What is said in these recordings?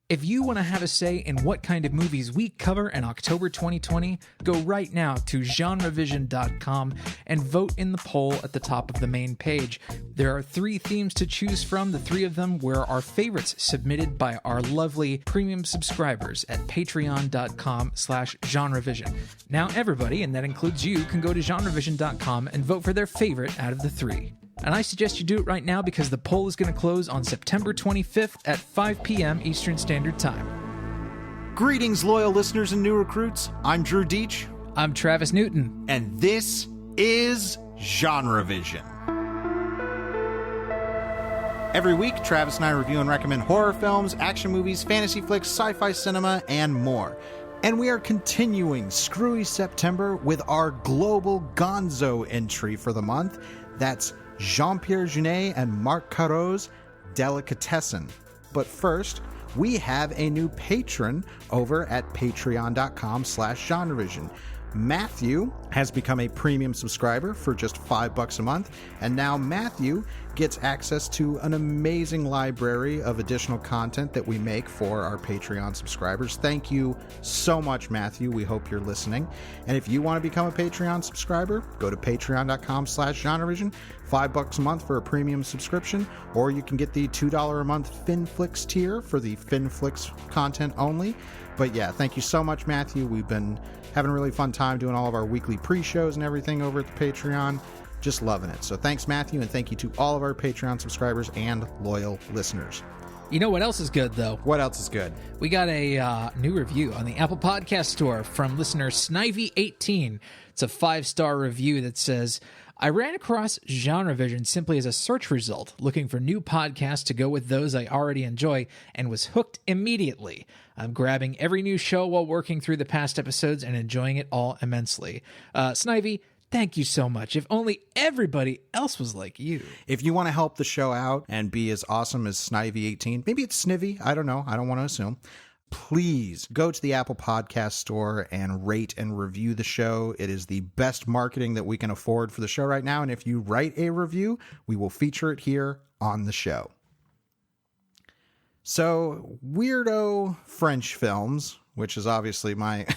If you want to have a say in what kind of movies we cover in October 2020, go right now to genrevision.com and vote in the poll at the top of the main page. There are 3 themes to choose from. The 3 of them were our favorites submitted by our lovely premium subscribers at patreon.com/genrevision. Now everybody, and that includes you, can go to genrevision.com and vote for their favorite out of the 3. And I suggest you do it right now because the poll is going to close on September 25th at 5 p.m. Eastern Standard Time. Greetings, loyal listeners and new recruits. I'm Drew Deitch. I'm Travis Newton. And this is Genrevision. Every week, Travis and I review and recommend horror films, action movies, fantasy flicks, sci-fi cinema, and more. And we are continuing Screwy September with our global gonzo entry for the month. That's Jean-Pierre Jeunet and Marc Caro's Delicatessen. But first, we have a new patron over at patreon.com/genrevision. Matthew has become a premium subscriber for just $5 a month, and now Matthew gets access to an amazing library of additional content that we make for our Patreon subscribers. Thank you so much, Matthew. We hope you're listening. And if you want to become a Patreon subscriber, go to patreon.com/genrevision, $5 a month for a premium subscription, or you can get the $2 a month FinFlix tier for the FinFlix content only. But yeah, thank you so much, Matthew. We've been having a really fun time doing all of our weekly pre-shows and everything over at the Patreon. Just loving it. So thanks, Matthew, and thank you to all of our Patreon subscribers and loyal listeners. You know what else is good, though? What else is good? We got a new review on the Apple Podcast Store from listener Snivy18. It's a 5-star review that says, I ran across Genrevision simply as a search result, looking for new podcasts to go with those I already enjoy, and was hooked immediately. I'm grabbing every new show while working through the past episodes and enjoying it all immensely. Snivy, thank you so much. If only everybody else was like you. If you want to help the show out and be as awesome as Snivy18, maybe it's Snivy, I don't know, I don't want to assume. Please go to the Apple Podcast Store and rate and review the show. It is the best marketing that we can afford for the show right now. And if you write a review, we will feature it here on the show. So, weirdo French films, which is obviously my,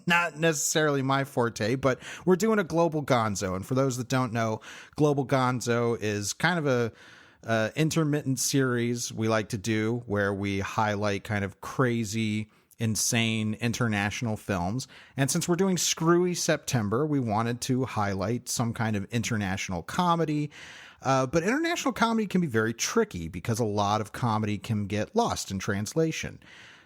not necessarily my forte, but we're doing a Global Gonzo. And for those that don't know, Global Gonzo is kind of a intermittent series we like to do where we highlight kind of crazy, insane international films. And since we're doing Screwy September, we wanted to highlight some kind of international comedy. But international comedy can be very tricky because a lot of comedy can get lost in translation.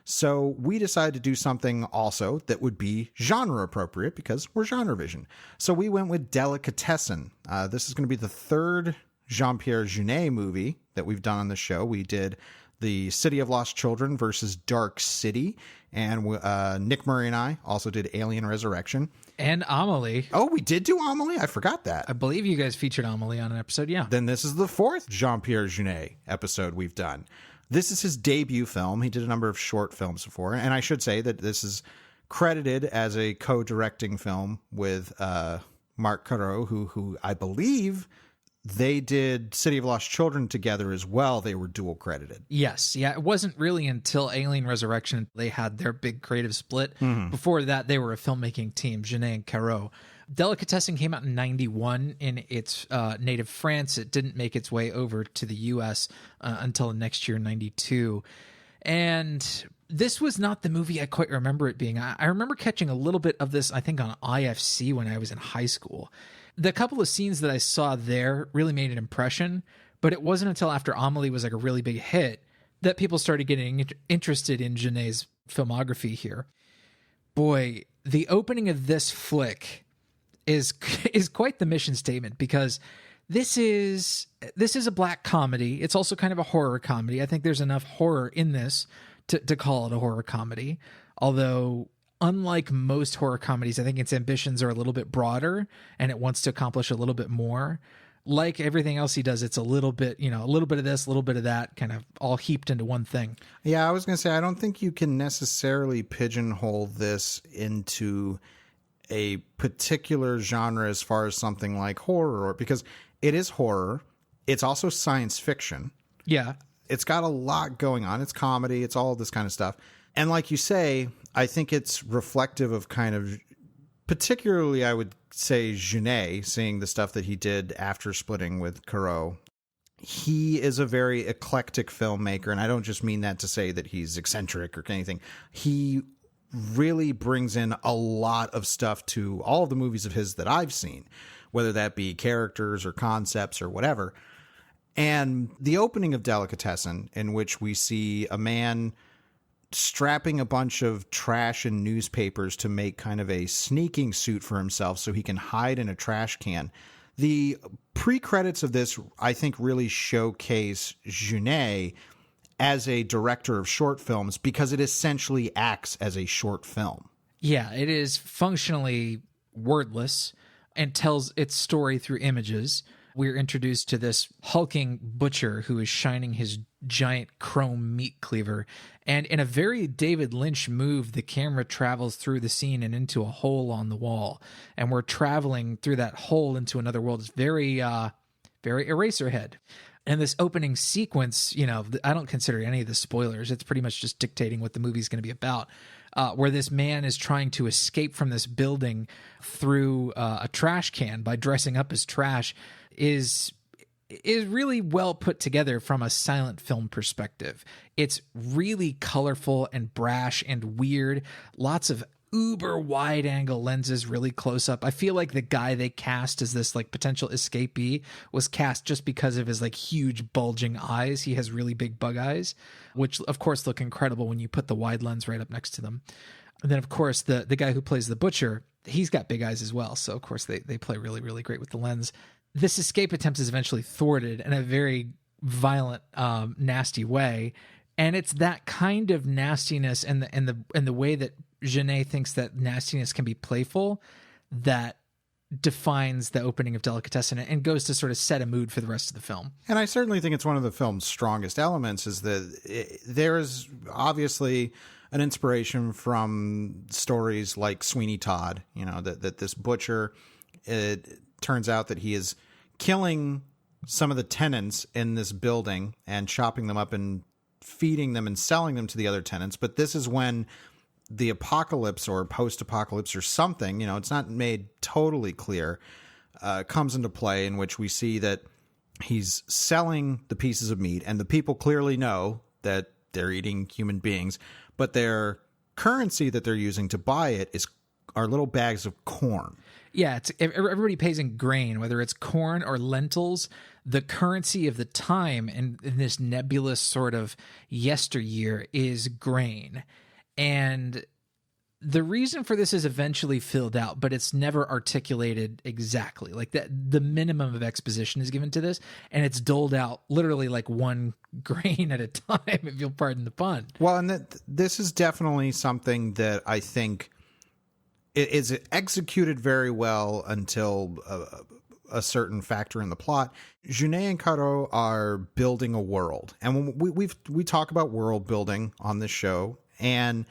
So we decided to do something also that would be genre appropriate because we're Genrevision. So we went with Delicatessen. This is going to be the 3rd Jean-Pierre Jeunet movie that we've done on the show. We did The City of Lost Children versus Dark City, and Nick Murray and I also did Alien Resurrection. And AMÉLIE. Oh, we did do AMÉLIE? I forgot that. I believe you guys featured AMÉLIE on an episode, yeah. Then this is the 4th Jean-Pierre Jeunet episode we've done. This is his debut film. He did a number of short films before, and I should say that this is credited as a co-directing film with Marc Caro, who I believe they did City of Lost Children together as well. They were dual credited. Yes. Yeah. It wasn't really until Alien Resurrection they had their big creative split. Mm-hmm. Before that, they were a filmmaking team, Jeunet and Caro. Delicatessen came out in 91 in its native France. It didn't make its way over to the U.S. Until the next year, 92. And this was not the movie I quite remember it being. I remember catching a little bit of this, I think, on IFC when I was in high school. The couple of scenes that I saw there really made an impression, but it wasn't until after AMÉLIE was like a really big hit that people started getting interested in Jeunet's filmography here. Boy, the opening of this flick is quite the mission statement because this is a black comedy. It's also kind of a horror comedy. I think there's enough horror in this to call it a horror comedy, although unlike most horror comedies, I think its ambitions are a little bit broader and it wants to accomplish a little bit more. Like everything else he does, it's a little bit of this, a little bit of that, kind of all heaped into one thing. Yeah, I was going to say, I don't think you can necessarily pigeonhole this into a particular genre as far as something like horror, because it is horror. It's also science fiction. Yeah. It's got a lot going on. It's comedy. It's all this kind of stuff. And like you say, I think it's reflective of kind of, particularly I would say Jeunet, seeing the stuff that he did after splitting with Caro. He is a very eclectic filmmaker, and I don't just mean that to say that he's eccentric or anything. He really brings in a lot of stuff to all of the movies of his that I've seen, whether that be characters or concepts or whatever. And the opening of Delicatessen, in which we see a man strapping a bunch of trash and newspapers to make kind of a sneaking suit for himself so he can hide in a trash can. The pre-credits of this, I think, really showcase Jeunet as a director of short films because it essentially acts as a short film. Yeah, it is functionally wordless and tells its story through images. We're introduced to this hulking butcher who is shining his giant chrome meat cleaver. And in a very David Lynch move, the camera travels through the scene and into a hole on the wall. And we're traveling through that hole into another world. It's very Eraserhead. And this opening sequence, you know, I don't consider any of the spoilers. It's pretty much just dictating what the movie's going to be about. Where this man is trying to escape from this building through a trash can by dressing up as trash is really well put together from a silent film perspective. It's really colorful and brash and weird. Lots of uber wide angle lenses, really close up. I feel like the guy they cast as this like potential escapee was cast just because of his like huge bulging eyes. He has really big bug eyes, which of course look incredible when you put the wide lens right up next to them. And then of course the guy who plays the butcher, he's got big eyes as well. So of course they play really, really great with the lens. This escape attempt is eventually thwarted in a very violent, nasty way. And it's that kind of nastiness and the way that Jeunet thinks that nastiness can be playful that defines the opening of Delicatessen and goes to sort of set a mood for the rest of the film. And I certainly think it's one of the film's strongest elements is that there is obviously an inspiration from stories like Sweeney Todd, you know, that this butcher, it turns out that he is killing some of the tenants in this building and chopping them up and feeding them and selling them to the other tenants. But this is when the apocalypse or post-apocalypse or something, you know, it's not made totally clear, comes into play, in which we see that he's selling the pieces of meat and the people clearly know that they're eating human beings, but their currency that they're using to buy it are little bags of corn. Yeah, everybody pays in grain, whether it's corn or lentils. The currency of the time in this nebulous sort of yesteryear is grain. And the reason for this is eventually filled out, but it's never articulated exactly. Like that, the minimum of exposition is given to this, and it's doled out literally like one grain at a time, if you'll pardon the pun. Well, and this is definitely something that I think it is executed very well until a certain factor in the plot. Jeunet and Caro are building a world, and when we talk about world building on this show, and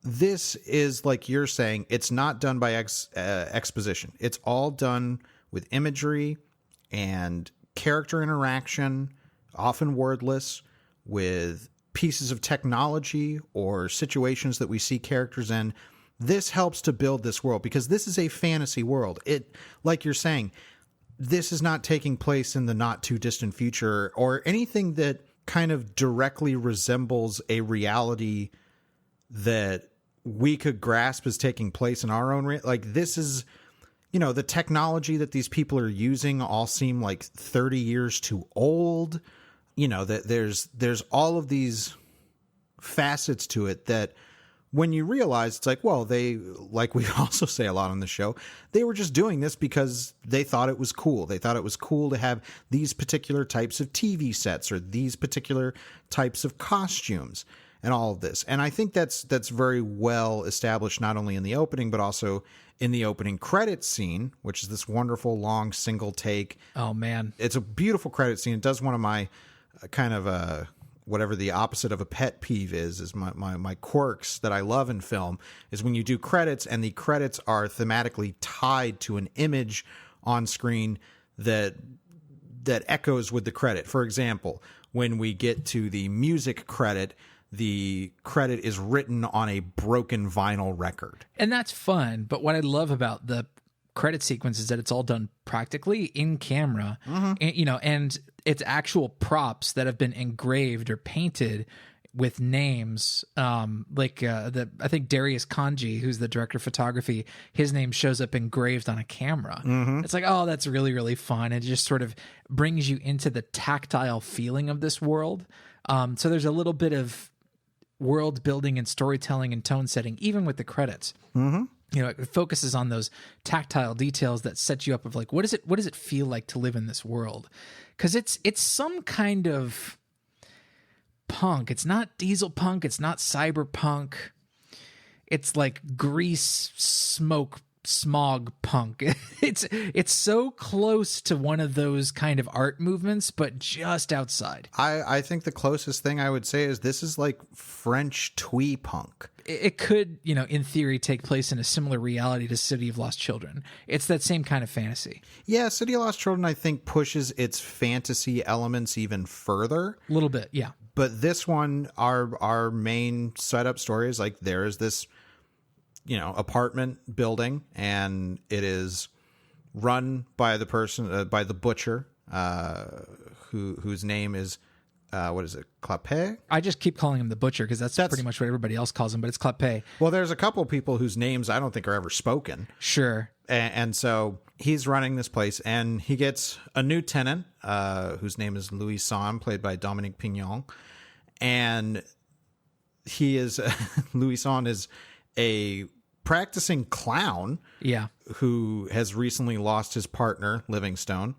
this is, like you're saying, it's not done by exposition. It's all done with imagery and character interaction, often wordless, with pieces of technology or situations that we see characters in. This helps to build this world because this is a fantasy world. It, like you're saying, this is not taking place in the not too distant future or anything that kind of directly resembles a reality that we could grasp as taking place in our own like this is, you know, the technology that these people are using all seem like 30 years too old. You know, that there's all of these facets to it that when you realize, it's like, well, they, like we also say a lot on the show, they were just doing this because they thought it was cool. They thought it was cool to have these particular types of TV sets or these particular types of costumes and all of this. And I think that's very well established, not only in the opening, but also in the opening credits scene, which is this wonderful long single take. Oh, man. It's a beautiful credit scene. It does one of my kind of whatever the opposite of a pet peeve is my quirks that I love in film is when you do credits and the credits are thematically tied to an image on screen that echoes with the credit. For example, when we get to the music credit, the credit is written on a broken vinyl record. And that's fun. But what I love about the credit sequence is that it's all done practically in camera, and, and it's actual props that have been engraved or painted with names. I think Darius Kanji, who's the director of photography, his name shows up engraved on a camera. It's like, oh, that's really, really fun. It just sort of brings you into the tactile feeling of this world. So there's a little bit of world building and storytelling and tone setting, even with the credits. It focuses on those tactile details that set you up of like, what does it feel like to live in this world? Because it's some kind of punk. It's not diesel punk. It's not cyberpunk. It's like grease, smoke, smog punk. It's so close to one of those kind of art movements, but just outside. I think the closest thing I would say is this is like French twee punk. It could, in theory, take place in a similar reality to City of Lost Children. It's that same kind of fantasy. Yeah, City of Lost Children, I think, pushes its fantasy elements even further. A little bit, yeah. But this one, our main setup story is like there is this, apartment building, and it is run by the person, by the butcher, whose name is, what is it, Clapet? I just keep calling him the butcher because that's pretty much what everybody else calls him, but it's Clapet. Well, there's a couple people whose names I don't think are ever spoken. Sure. And so he's running this place, and he gets a new tenant, whose name is Louis Son, played by Dominique Pignon. And he is, Louis Son is a practicing clown. Yeah. Who has recently lost his partner, Livingstone,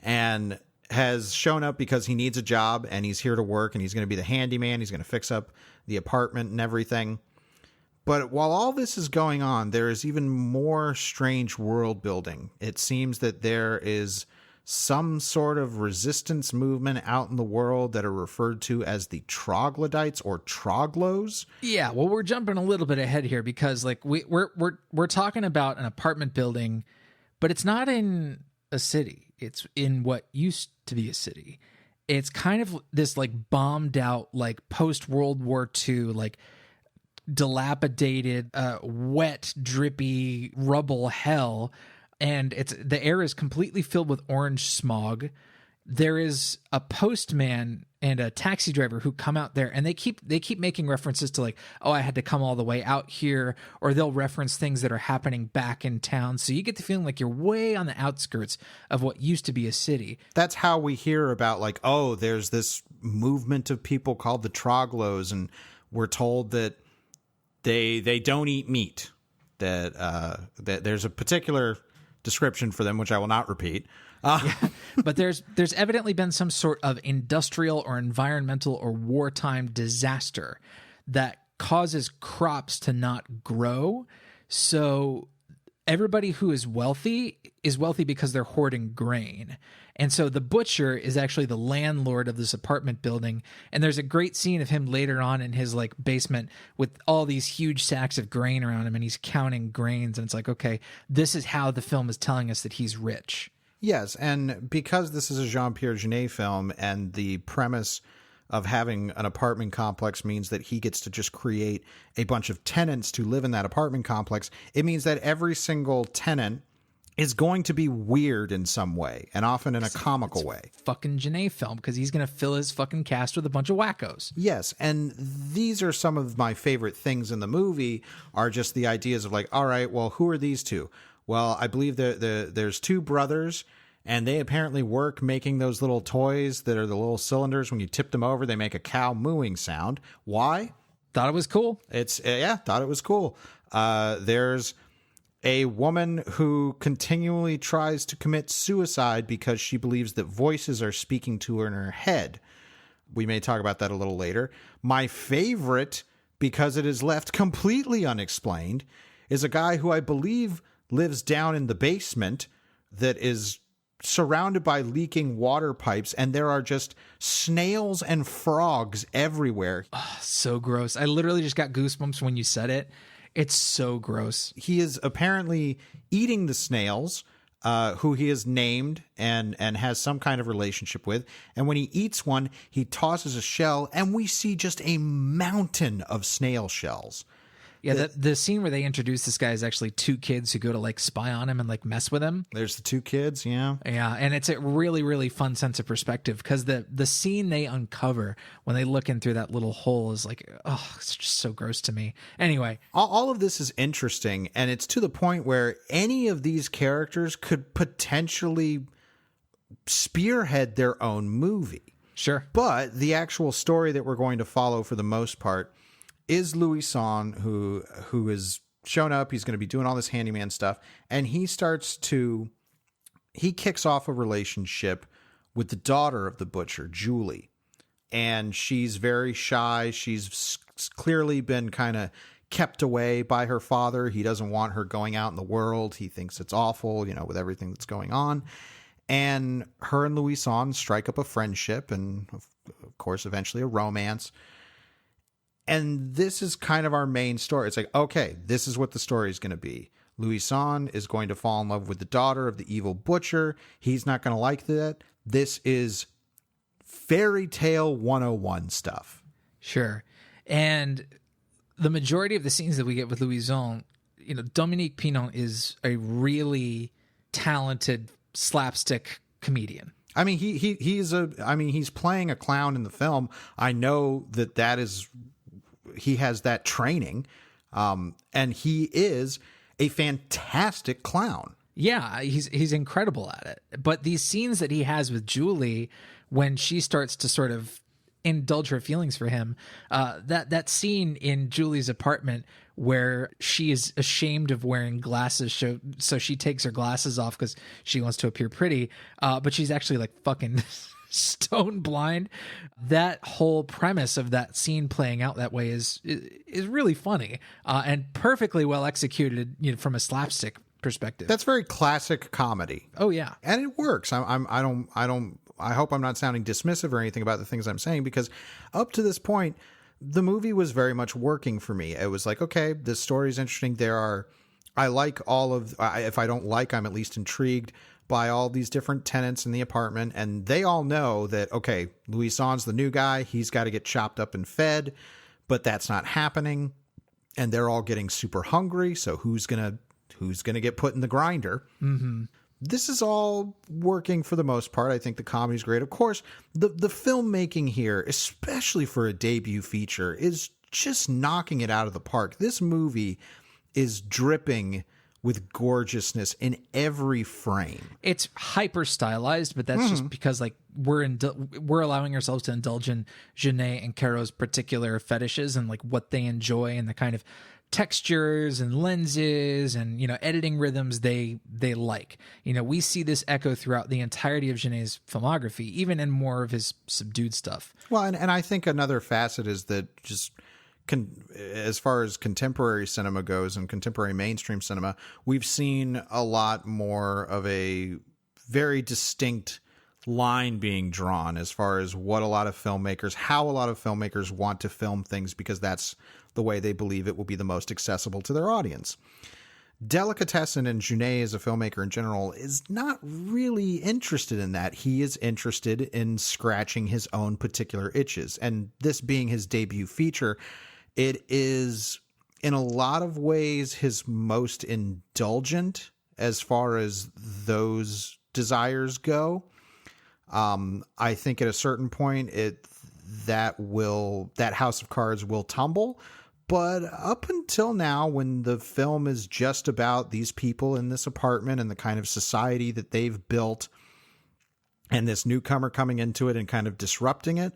and has shown up because he needs a job, and he's here to work, and he's going to be the handyman. He's going to fix up the apartment and everything. But while all this is going on, there is even more strange world building. It seems that there is some sort of resistance movement out in the world that are referred to as the troglodytes or troglos. Yeah, well, we're jumping a little bit ahead here because like we're talking about an apartment building, but it's not in a city. It's in what used to be a city. It's kind of this like bombed out, like post World War II, like dilapidated, wet, drippy rubble hell. And the air is completely filled with orange smog. There is a postman and a taxi driver who come out there, and they keep making references to like, oh, I had to come all the way out here, or they'll reference things that are happening back in town. So you get the feeling like you're way on the outskirts of what used to be a city. That's how we hear about like, oh, there's this movement of people called the troglos, and we're told that they don't eat meat. That there's a particular description for them, which I will not repeat. Yeah, but there's evidently been some sort of industrial or environmental or wartime disaster that causes crops to not grow. So everybody who is wealthy because they're hoarding grain. And so the butcher is actually the landlord of this apartment building. And there's a great scene of him later on in his like basement with all these huge sacks of grain around him, and he's counting grains. And it's like, okay, this is how the film is telling us that he's rich. Yes, and because this is a Jean-Pierre Jeunet film, and the premise of having an apartment complex means that he gets to just create a bunch of tenants to live in that apartment complex, it means that every single tenant is going to be weird in some way, and often in a comical way. Fucking Jeunet film, because he's going to fill his fucking cast with a bunch of wackos. Yes, and these are some of my favorite things in the movie, are just the ideas of like, all right, well, who are these two? Well, I believe there's two brothers, and they apparently work making those little toys that are the little cylinders. When you tip them over, they make a cow mooing sound. Why? Thought it was cool. Thought it was cool. There's a woman who continually tries to commit suicide because she believes that voices are speaking to her in her head. We may talk about that a little later. My favorite, because it is left completely unexplained, is a guy who I believe lives down in the basement that is surrounded by leaking water pipes, and there are just snails and frogs everywhere. Oh, so gross. I literally just got goosebumps when you said it. It's so gross. He is apparently eating the snails, who he has named and has some kind of relationship with. And when he eats one, he tosses a shell, and we see just a mountain of snail shells. Yeah, the scene where they introduce this guy is actually two kids who go to like spy on him and like mess with him. There's the two kids, yeah. Yeah, and it's a really, really fun sense of perspective because the scene they uncover when they look in through that little hole is like, oh, it's just so gross to me. Anyway. All of this is interesting, and it's to the point where any of these characters could potentially spearhead their own movie. Sure. But the actual story that we're going to follow for the most part is Louison, who is shown up. He's going to be doing all this handyman stuff, and he kicks off a relationship with the daughter of the butcher, Julie, and she's very shy. She's clearly been kind of kept away by her father. He doesn't want her going out in the world. He thinks it's awful, with everything that's going on. And her and Louison strike up a friendship and, of course, eventually a romance. And this is kind of our main story. It's like, okay, this is what the story is going to be. Louison is going to fall in love with the daughter of the evil butcher. He's not going to like that. This is fairy tale 101 stuff. Sure. And the majority of the scenes that we get with Louison, Dominique Pinon is a really talented slapstick comedian. I mean, he's playing a clown in the film. I know that is, he has that training, and he is a fantastic clown. Yeah, he's incredible at it. But these scenes that he has with Julie, when she starts to sort of indulge her feelings for him, that scene in Julie's apartment where she is ashamed of wearing glasses, so she takes her glasses off because she wants to appear pretty, but she's actually like fucking stone blind. That whole premise of that scene playing out that way is really funny, and perfectly well executed, from a slapstick perspective. That's very classic comedy. Oh yeah, and it works. I hope I'm not sounding dismissive or anything about the things I'm saying, because up to this point, the movie was very much working for me. It was like, okay, this story is interesting. I like all of, if I don't like, I'm at least intrigued by all these different tenants in the apartment. And they all know that, okay, Louison's the new guy. He's got to get chopped up and fed, but that's not happening. And they're all getting super hungry. So who's going to get put in the grinder? Mm-hmm. This is all working for the most part. I think the comedy's great. Of course, the filmmaking here, especially for a debut feature, is just knocking it out of the park. This movie is dripping with gorgeousness in every frame. It's hyper stylized, but that's just because like we're allowing ourselves to indulge in Jeunet and Caro's particular fetishes and like what they enjoy and the kind of textures and lenses and editing rhythms they like. We see this echo throughout the entirety of Jeunet's filmography, even in more of his subdued stuff. Well, and I think another facet is that just as far as contemporary cinema goes and contemporary mainstream cinema, we've seen a lot more of a very distinct line being drawn as far as how a lot of filmmakers want to film things, because that's the way they believe it will be the most accessible to their audience. Delicatessen, and Jeunet as a filmmaker in general, is not really interested in that. He is interested in scratching his own particular itches. And this being his debut feature, it is in a lot of ways his most indulgent as far as those desires go. I think at a certain point that house of cards will tumble. But up until now, when the film is just about these people in this apartment and the kind of society that they've built and this newcomer coming into it and kind of disrupting it,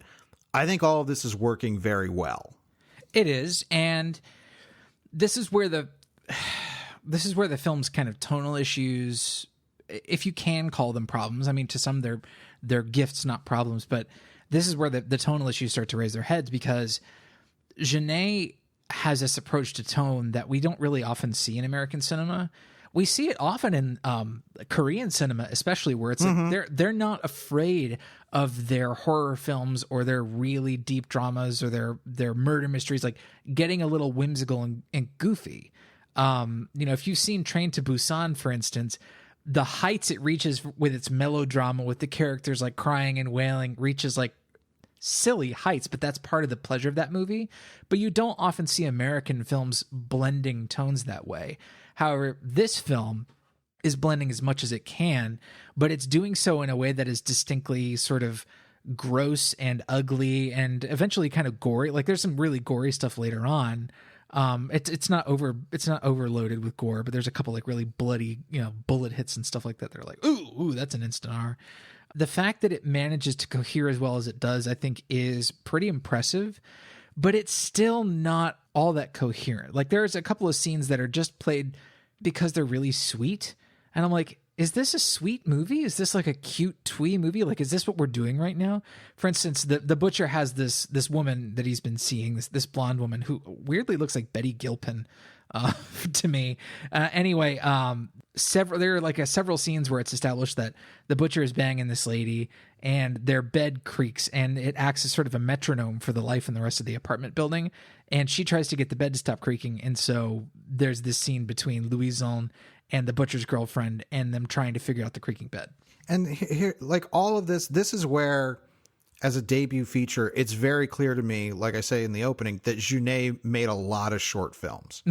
I think all of this is working very well. It is. And this is where the film's kind of tonal issues, if you can call them problems. I mean, to some they're gifts, not problems, but this is where the tonal issues start to raise their heads, because Jeunet has this approach to tone that we don't really often see in American cinema. We see it often in Korean cinema, especially, where it's like they're not afraid of their horror films or their really deep dramas or their murder mysteries, like getting a little whimsical and goofy. If you've seen Train to Busan, for instance, the heights it reaches with its melodrama, with the characters like crying and wailing, reaches like silly heights, but that's part of the pleasure of that movie. But you don't often see American films blending tones that way. However, this film is blending as much as it can, but it's doing so in a way that is distinctly sort of gross and ugly and eventually kind of gory. Like there's some really gory stuff later on. It's not overloaded with gore, but there's a couple like really bloody, bullet hits and stuff like that. They're like, ooh, that's an instant R. The fact that it manages to cohere as well as it does, I think, is pretty impressive, but it's still not all that coherent. Like there's a couple of scenes that are just played because they're really sweet. And I'm like, is this a sweet movie? Is this like a cute twee movie? Like, is this what we're doing right now? For instance, the butcher has this woman that he's been seeing, this blonde woman who weirdly looks like Betty Gilpin to me. Anyway, there are like several scenes where it's established that the butcher is banging this lady and their bed creaks and it acts as sort of a metronome for the life in the rest of the apartment building. And she tries to get the bed to stop creaking. And so there's this scene between Louison and the butcher's girlfriend and them trying to figure out the creaking bed. And here, like all of this is where, as a debut feature, it's very clear to me, like I say in the opening, that Jeunet made a lot of short films.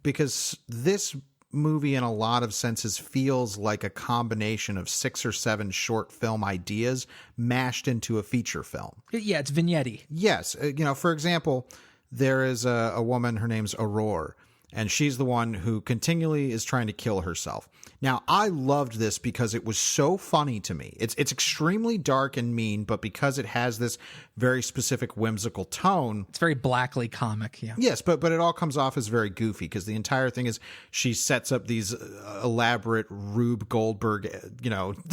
Because this movie, in a lot of senses, feels like a combination of 6 or 7 short film ideas mashed into a feature film. Yeah, it's vignette-y. Yes. For example, there is a woman, her name's Aurore, and she's the one who continually is trying to kill herself. Now, I loved this because it was so funny to me. It's extremely dark and mean, but because it has this very specific whimsical tone. It's very blackly comic, yeah. Yes, but it all comes off as very goofy because the entire thing is she sets up these elaborate Rube Goldberg,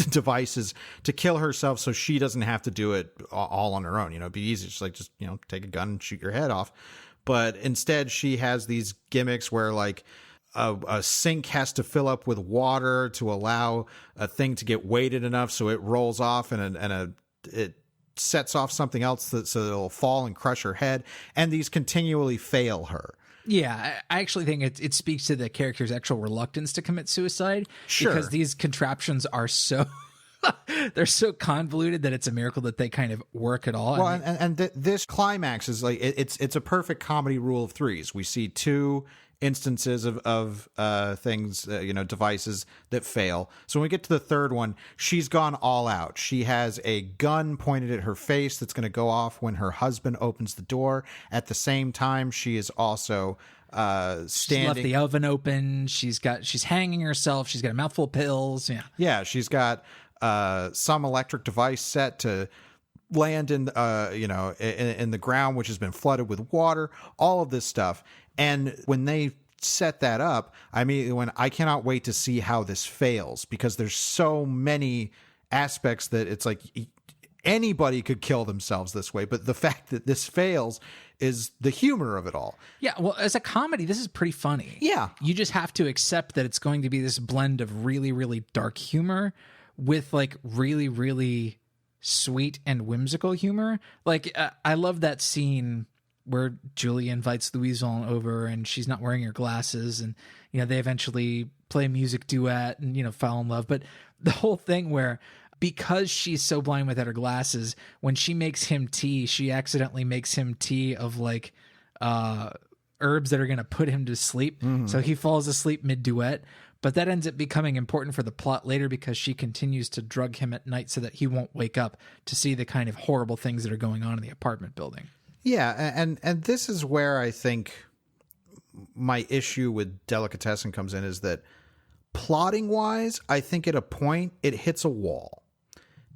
devices to kill herself so she doesn't have to do it all on her own. It'd be easy. Just take a gun and shoot your head off. But instead, she has these gimmicks where like a sink has to fill up with water to allow a thing to get weighted enough so it rolls off and it sets off something else so it'll fall and crush her head. And these continually fail her. Yeah, I actually think it speaks to the character's actual reluctance to commit suicide. Sure. Because these contraptions are so... they're so convoluted that it's a miracle that they kind of work at all. Well, this climax is like it's a perfect comedy rule of threes. We see 2 instances of things, devices that fail. So when we get to the third one, she's gone all out. She has a gun pointed at her face that's going to go off when her husband opens the door. At the same time, she is also standing. She's left the oven open. She's hanging herself. She's got a mouthful of pills. Yeah. She's got some electric device set to land in the ground, which has been flooded with water, all of this stuff. And when they set that up, I cannot wait to see how this fails, because there's so many aspects that it's like anybody could kill themselves this way. But the fact that this fails is the humor of it all. Yeah. Well, as a comedy, this is pretty funny. Yeah. You just have to accept that it's going to be this blend of really, really dark humor with like really, really sweet and whimsical humor. Like I love that scene where Julie invites Louison over and she's not wearing her glasses, and they eventually play a music duet and fall in love. But the whole thing where, because she's so blind without her glasses, when she makes him tea, she accidentally makes him tea of like herbs that are going to put him to sleep. Mm-hmm. So he falls asleep mid-duet. But that ends up becoming important for the plot later, because she continues to drug him at night so that he won't wake up to see the kind of horrible things that are going on in the apartment building. Yeah, and this is where I think my issue with Delicatessen comes in, is that plotting-wise, I think at a point it hits a wall.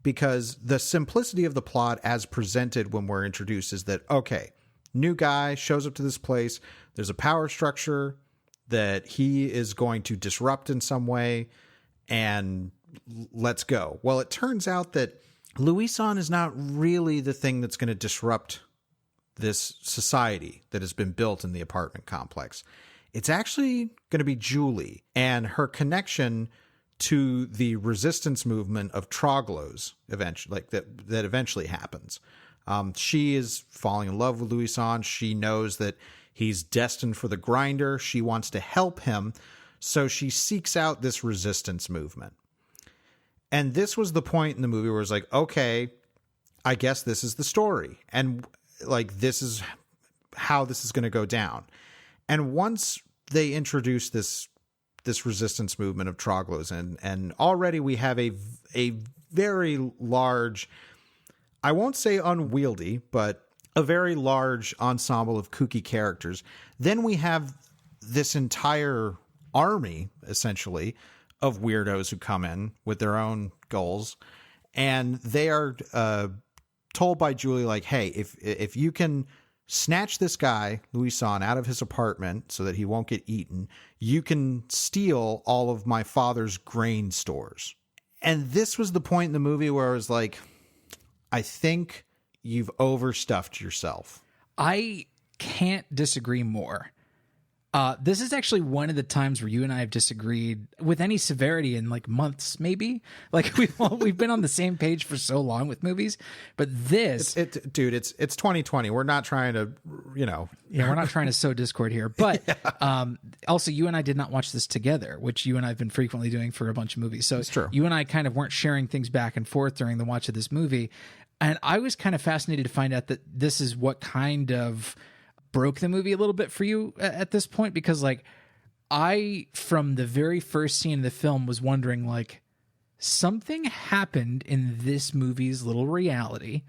Because the simplicity of the plot as presented when we're introduced is that, okay, new guy shows up to this place, there's a power structure that he is going to disrupt in some way, and let's go. Well, it turns out that Louison is not really the thing that's going to disrupt this society that has been built in the apartment complex. It's actually going to be Julie and her connection to the resistance movement of Troglos eventually, like that eventually happens. She is falling in love with Louison. She knows that he's destined for the grinder. She wants to help him. So she seeks out this resistance movement. And this was the point in the movie where it's like, okay, I guess this is the story. And like, this is how this is going to go down. And once they introduce this resistance movement of troglos, and already we have a very large, I won't say unwieldy, but a very large ensemble of kooky characters. Then we have this entire army, essentially, of weirdos who come in with their own goals. And they are told by Julie, like, hey, if you can snatch this guy, Louison, out of his apartment so that he won't get eaten, you can steal all of my father's grain stores. And this was the point in the movie where I was like, I think you've overstuffed yourself. I can't disagree more. This is actually one of the times where you and I have disagreed with any severity in like months, maybe. Like we've been on the same page for so long with movies, but this, dude, it's 2020. We're not trying to, yeah, we're not trying to sow discord here. But also, you and I did not watch this together, which you and I have been frequently doing for a bunch of movies. So it's true. You and I kind of weren't sharing things back and forth during the watch of this movie, and I was kind of fascinated to find out that this is what kind of broke the movie a little bit for you at this point, because like I, from the very first scene of the film, was wondering, like, something happened in this movie's little reality.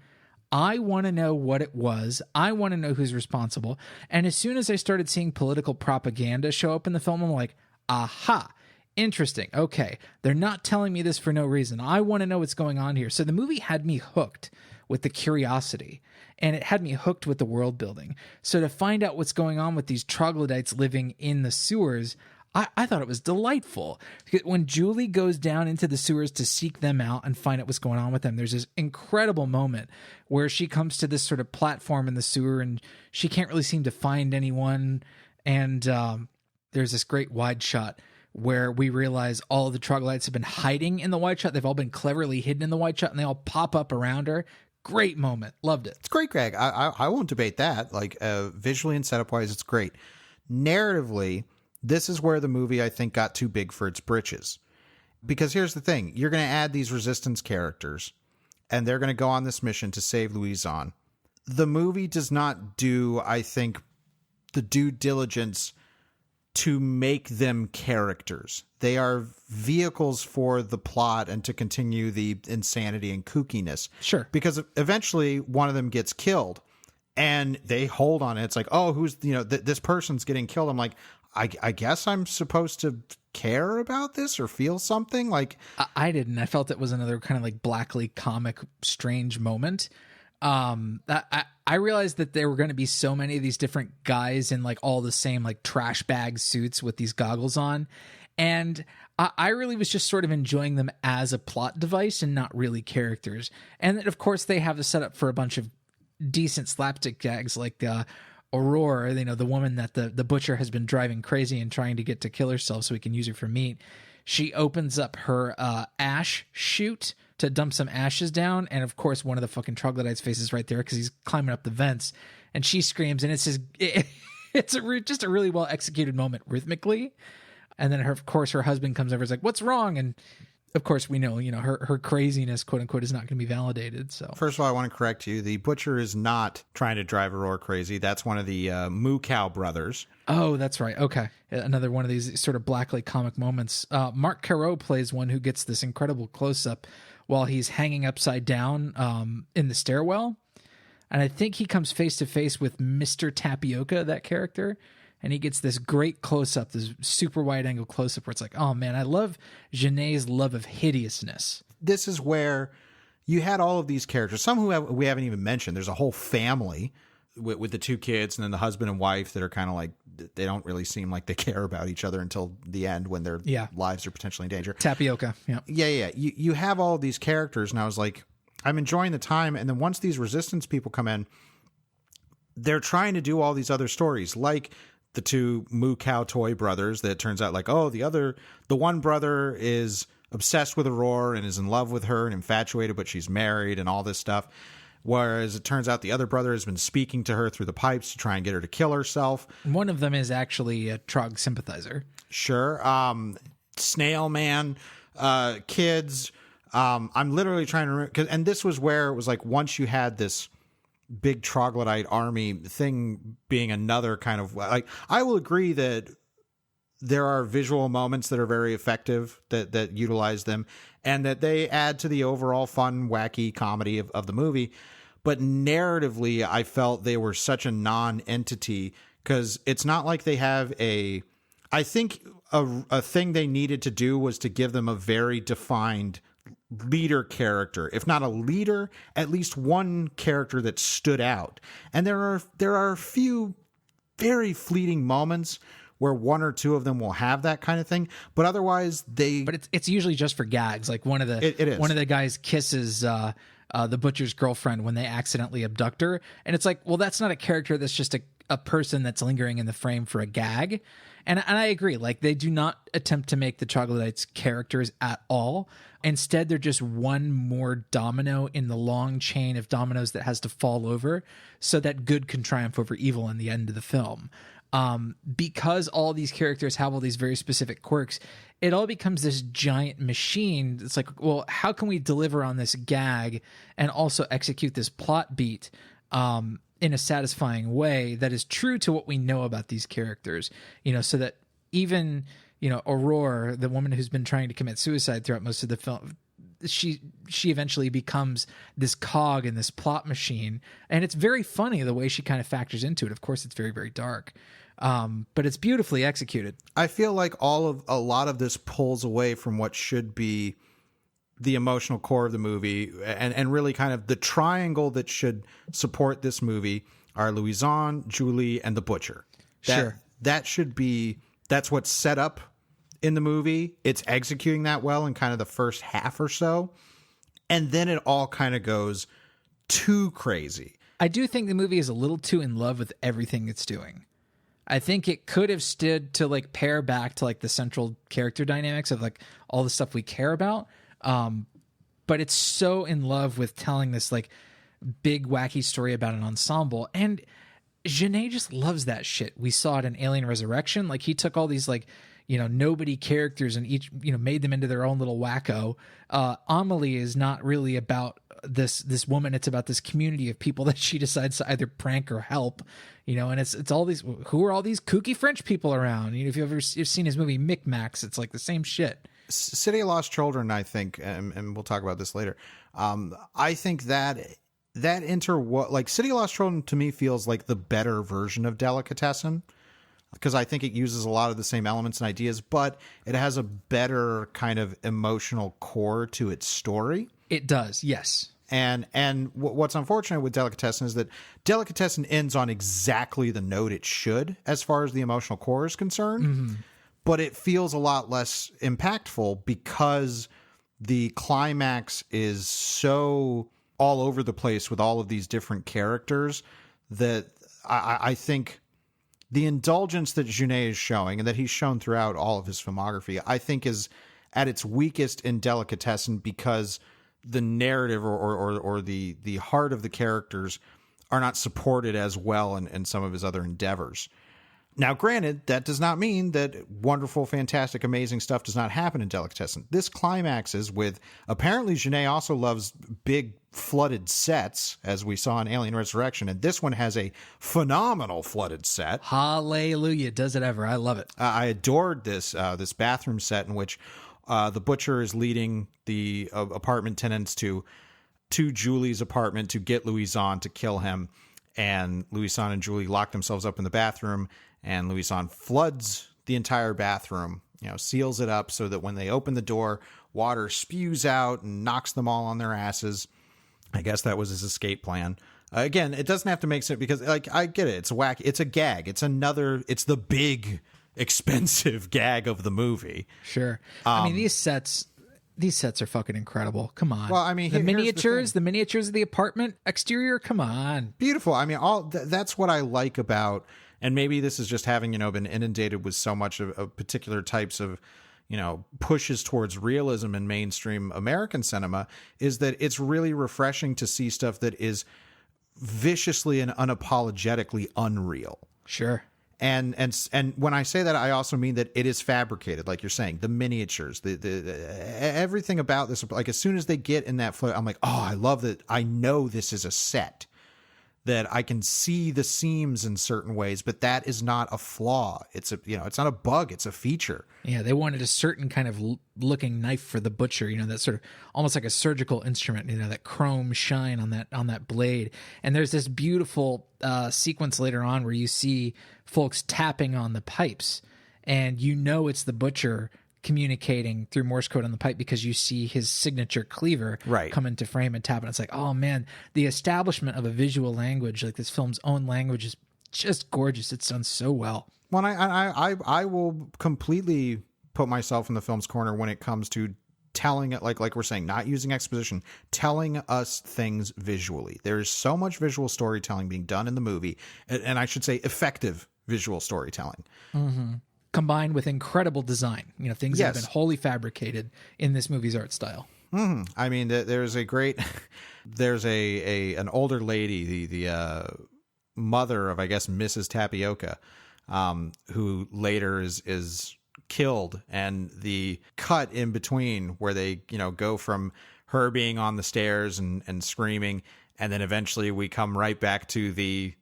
I want to know what it was. I want to know who's responsible. And as soon as I started seeing political propaganda show up in the film, I'm like, aha, interesting. Okay, they're not telling me this for no reason. I want to know what's going on here. So the movie had me hooked with the curiosity, and it had me hooked with the world building. So to find out what's going on with these troglodytes living in the sewers, I thought it was delightful. When Julie goes down into the sewers to seek them out and find out what's going on with them, there's this incredible moment where she comes to this sort of platform in the sewer, and she can't really seem to find anyone. And there's this great wide shot where we realize all of the troglodytes have been hiding in the wide shot. They've all been cleverly hidden in the wide shot, and they all pop up around her. Great moment. Loved it. It's great, Greg. I won't debate that. Like, visually and setup wise, it's great. Narratively, this is where the movie, I think, got too big for its britches. Because here's the thing. You're going to add these resistance characters, and they're going to go on this mission to save Louison. The movie does not do, I think, the due diligence to make them characters. They are vehicles for the plot and to continue the insanity and kookiness. Sure. Because eventually one of them gets killed, and they hold on it. It's like, oh, who's, this person's getting killed. I'm like, I guess I'm supposed to care about this or feel something. Like, I didn't. I felt it was another kind of like blackly comic, strange moment. I realized that there were going to be so many of these different guys in like all the same like trash bag suits with these goggles on. And I really was just sort of enjoying them as a plot device and not really characters. And then, of course, they have the setup for a bunch of decent slapstick gags like Aurora, the woman that the butcher has been driving crazy and trying to get to kill herself so he can use her for meat. She opens up her ash chute to dump some ashes down, and of course one of the fucking troglodytes faces right there because he's climbing up the vents, and she screams, and it's just a really well executed moment rhythmically. And then of course her husband comes over, is like, what's wrong? And of course we know, her craziness, quote unquote, is not going to be validated. So first of all, I want to correct you. The butcher is not trying to drive Aurora crazy. That's one of the Moo Cow brothers. Oh, that's right. Okay. Another one of these sort of blackly comic moments. Marc Caro plays one who gets this incredible close-up while he's hanging upside down in the stairwell. And I think he comes face to face with Mr. Tapioca, that character. And he gets this great close-up, this super wide-angle close-up where it's like, oh, man, I love Jeunet's love of hideousness. This is where you had all of these characters, some who we haven't even mentioned. There's a whole family with the two kids and then the husband and wife that are kind of like, they don't really seem like they care about each other until the end when their lives are potentially in danger. Tapioca, yeah. Yeah. You have all of these characters, and I was like, I'm enjoying the time. And then once these resistance people come in, they're trying to do all these other stories, like the two Moo Cow toy brothers that it turns out like, oh, the one brother is obsessed with Aurora and is in love with her and infatuated, but she's married and all this stuff. Whereas it turns out the other brother has been speaking to her through the pipes to try and get her to kill herself. One of them is actually a Trog sympathizer. Sure. Snail Man, kids, I'm literally trying to remember, and this was where it was like once you had this big troglodyte army thing being another kind of like, I will agree that there are visual moments that are very effective that utilize them and that they add to the overall fun, wacky comedy of the movie. But narratively, I felt they were such a non-entity because it's not like they have I think a thing they needed to do was to give them a very defined leader character. If not a leader, at least one character that stood out. And there are a few very fleeting moments where one or two of them will have that kind of thing, but otherwise But it's usually just for gags. Like one of the guys kisses the butcher's girlfriend when they accidentally abduct her, and it's like, well, that's not a character. That's just a person that's lingering in the frame for a gag. And I agree. Like, they do not attempt to make the troglodytes characters at all. Instead, they're just one more domino in the long chain of dominoes that has to fall over so that good can triumph over evil in the end of the film. Because all these characters have all these very specific quirks, it all becomes this giant machine. It's like, well, how can we deliver on this gag and also execute this plot beat in a satisfying way that is true to what we know about these characters, so that even, Aurora, the woman who's been trying to commit suicide throughout most of the film, she eventually becomes this cog in this plot machine. And it's very funny the way she kind of factors into it. Of course, it's very, very dark. But it's beautifully executed. I feel like a lot of this pulls away from what should be the emotional core of the movie, and really kind of the triangle that should support this movie are Louison, Julie, and the butcher. Sure. That's what's set up in the movie. It's executing that well in kind of the first half or so. And then it all kind of goes too crazy. I do think the movie is a little too in love with everything it's doing. I think it could have stood to like pare back to like the central character dynamics of like all the stuff we care about. But it's so in love with telling this like big wacky story about an ensemble, and Jeunet just loves that shit. We saw it in Alien Resurrection. Like, he took all these like, nobody characters and each, made them into their own little wacko. AMÉLIE is not really about this woman. It's about this community of people that she decides to either prank or help, and it's all these, who are all these kooky French people around? If you've seen his movie Micmacs, it's like the same shit. City of Lost Children, I think, and we'll talk about this later. I think that City of Lost Children to me feels like the better version of Delicatessen, because I think it uses a lot of the same elements and ideas, but it has a better kind of emotional core to its story. It does, yes. And what's unfortunate with Delicatessen is that Delicatessen ends on exactly the note it should as far as the emotional core is concerned. Mm-hmm. But it feels a lot less impactful because the climax is so all over the place with all of these different characters that I think the indulgence that Jeunet is showing, and that he's shown throughout all of his filmography, I think is at its weakest in Delicatessen because the narrative or the heart of the characters are not supported as well in some of his other endeavors. Now, granted, that does not mean that wonderful, fantastic, amazing stuff does not happen in Delicatessen. This climaxes with, apparently Jeunet also loves big flooded sets, as we saw in Alien Resurrection, and this one has a phenomenal flooded set. Hallelujah. Does it ever. I love it. I adored this bathroom set in which the butcher is leading the apartment tenants to Julie's apartment to get Louison to kill him, and Louison and Julie lock themselves up in the bathroom, and Louison floods the entire bathroom, seals it up so that when they open the door, water spews out and knocks them all on their asses. I guess that was his escape plan. Again, it doesn't have to make sense because, like, I get it. It's a whack. It's a gag. It's the big, expensive gag of the movie. Sure. I mean, these sets are fucking incredible. Come on. Well, I mean, the miniatures of the apartment exterior. Come on. Beautiful. I mean, that's what I like about. And maybe this is just having, been inundated with so much of particular types of, pushes towards realism in mainstream American cinema, is that it's really refreshing to see stuff that is viciously and unapologetically unreal. Sure. And when I say that, I also mean that it is fabricated, like you're saying, the miniatures, the everything about this. Like as soon as they get in that float, I'm like, oh, I love that. I know this is a set, that I can see the seams in certain ways, but that is not a flaw. It's it's not a bug. It's a feature. Yeah, they wanted a certain kind of looking knife for the butcher, that sort of almost like a surgical instrument, that chrome shine on that blade. And there's this beautiful sequence later on where you see folks tapping on the pipes, and it's the butcher communicating through Morse code on the pipe because you see his signature cleaver come into frame and tap, and it's like, oh man, the establishment of a visual language, like this film's own language, is just gorgeous. It's done so well. Well, I will completely put myself in the film's corner when it comes to telling it, like we're saying, not using exposition, telling us things visually. There's so much visual storytelling being done in the movie, and I should say effective visual storytelling. Mm-hmm. Combined with incredible design, things that have been wholly fabricated in this movie's art style. Mm-hmm. I mean, there's an older lady, the mother of, I guess, Mrs. Tapioca, who later is killed, and the cut in between where they, go from her being on the stairs and screaming, and then eventually we come right back to the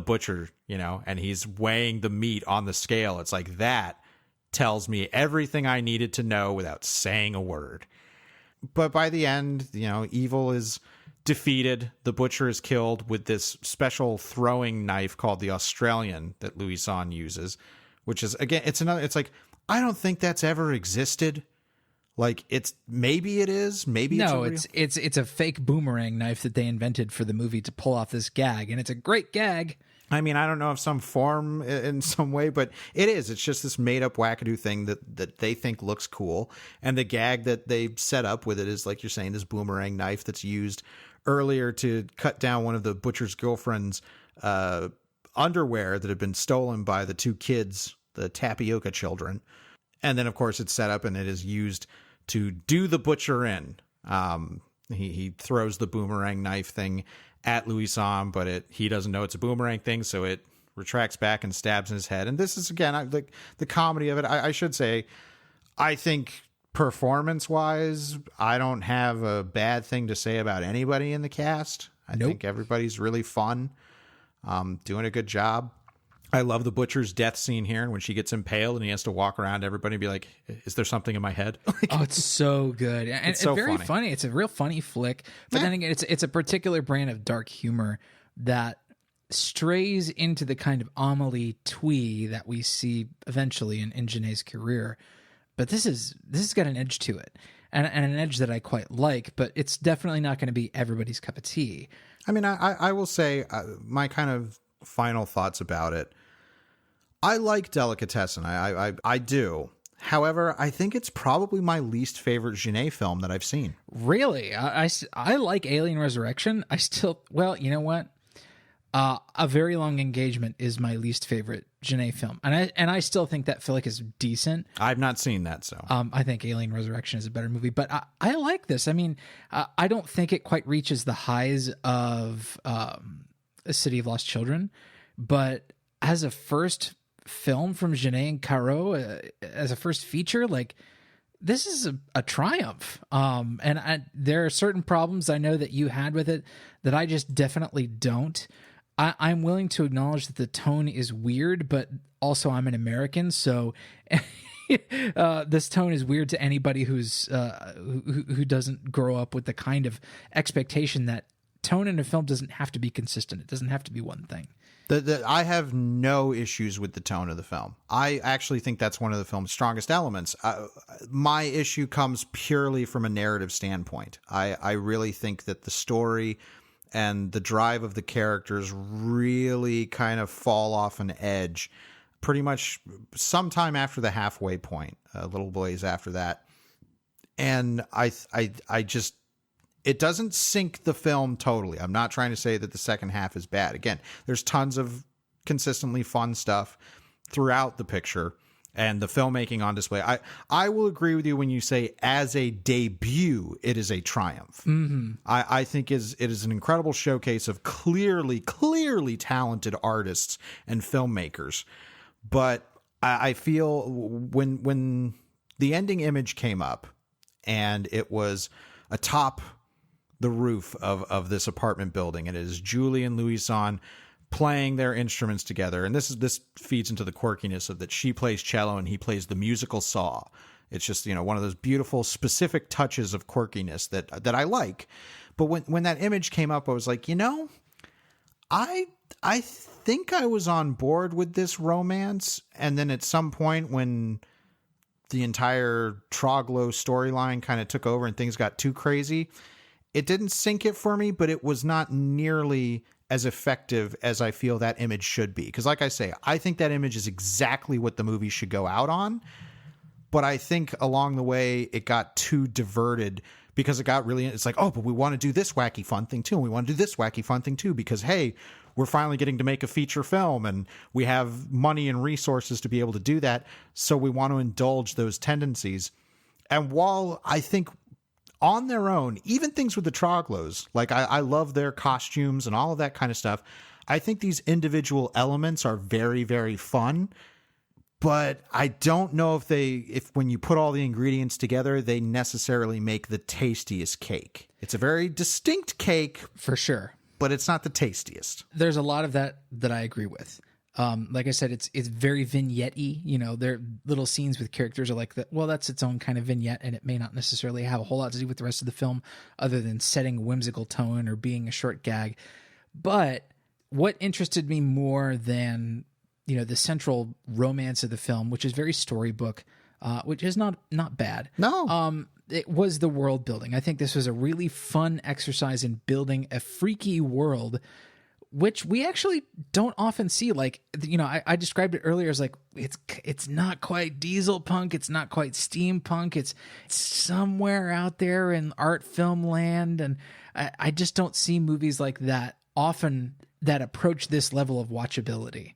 butcher, and he's weighing the meat on the scale. It's like, that tells me everything I needed to know without saying a word. But by the end, evil is defeated. The butcher is killed with this special throwing knife called the Australian that Louison uses, which is, again, it's like, I don't think that's ever existed. Like, maybe it is, maybe no, it's a fake boomerang knife that they invented for the movie to pull off this gag, and it's a great gag. I mean, I don't know if some form in some way, but it is. It's just this made up wackadoo thing that they think looks cool, and the gag that they set up with it is, like you're saying, this boomerang knife that's used earlier to cut down one of the butcher's girlfriend's underwear that had been stolen by the two kids, the Tapioca children. And then, of course, it's set up and it is used to do the butcher in. He throws the boomerang knife thing at Louison, but he doesn't know it's a boomerang thing, so it retracts back and stabs in his head. And this is, again, the comedy of it. I should say, I think performance-wise, I don't have a bad thing to say about anybody in the cast. I think everybody's really fun, doing a good job. I love the butcher's death scene here, and when she gets impaled and he has to walk around everybody and be like, is there something in my head? Oh, it's so good. And it's so very funny. It's a real funny flick. But then again, it's a particular brand of dark humor that strays into the kind of Amélie twee that we see eventually in Jeunet's career. But this has got an edge to it, and an edge that I quite like, but it's definitely not going to be everybody's cup of tea. I mean, I will say my kind of final thoughts about it. I like Delicatessen. I do. However, I think it's probably my least favorite Jeunet film that I've seen. Really? I like Alien Resurrection. Well, you know what? A Very Long Engagement is my least favorite Jeunet film. And I still think that flick is decent. I've not seen that, so. I think Alien Resurrection is a better movie, but I like this. I mean, I don't think it quite reaches the highs of A City of Lost Children, but as a first film from Jeunet and Caro, as a first feature, like, this is a triumph. And there are certain problems I know that you had with it that I just definitely don't. I'm willing to acknowledge that the tone is weird, but also I'm an American, so this tone is weird to anybody who doesn't grow up with the kind of expectation that tone in a film doesn't have to be consistent. It doesn't have to be one thing. I have no issues with the tone of the film. I actually think that's one of the film's strongest elements. My issue comes purely from a narrative standpoint. I really think that the story and the drive of the characters really kind of fall off an edge pretty much sometime after the halfway point, a little ways after that. And I just... It doesn't sink the film totally. I'm not trying to say that the second half is bad. Again, there's tons of consistently fun stuff throughout the picture. and the filmmaking on display. I will agree with you when you say as a debut, it is a triumph. Mm-hmm. I think it is an incredible showcase of clearly talented artists and filmmakers. But I feel when the ending image came up and it was atop the roof of this apartment building, and it is Julie and Louison playing their instruments together. And this feeds into the quirkiness of that she plays cello and he plays the musical saw. It's just, one of those beautiful specific touches of quirkiness that I like. But when that image came up, I was like, I think I was on board with this romance. And then at some point when the entire Troglow storyline kind of took over and things got too crazy, it didn't sink it for me, but it was not nearly as effective as I feel that image should be. Because like I say, I think that image is exactly what the movie should go out on. But I think along the way, it got too diverted because it's like, oh, but we want to do this wacky fun thing too. And we want to do this wacky fun thing too, because, hey, we're finally getting to make a feature film and we have money and resources to be able to do that. So we want to indulge those tendencies. And while I think on their own, even things with the Troglows, like I love their costumes and all of that kind of stuff. I think these individual elements are very, very fun, but I don't know if when you put all the ingredients together, they necessarily make the tastiest cake. It's a very distinct cake. For sure. But it's not the tastiest. There's a lot of that I agree with. Like I said, it's very vignette-y. There are little scenes with characters are like that. Well, that's its own kind of vignette, and it may not necessarily have a whole lot to do with the rest of the film other than setting a whimsical tone or being a short gag. But what interested me more than, the central romance of the film, which is very storybook, which is not bad. No. It was the world building. I think this was a really fun exercise in building a freaky world, which we actually don't often see. Like, I described it earlier as like, it's not quite diesel punk. It's not quite steampunk. It's somewhere out there in art film land. And I just don't see movies like that often that approach this level of watchability.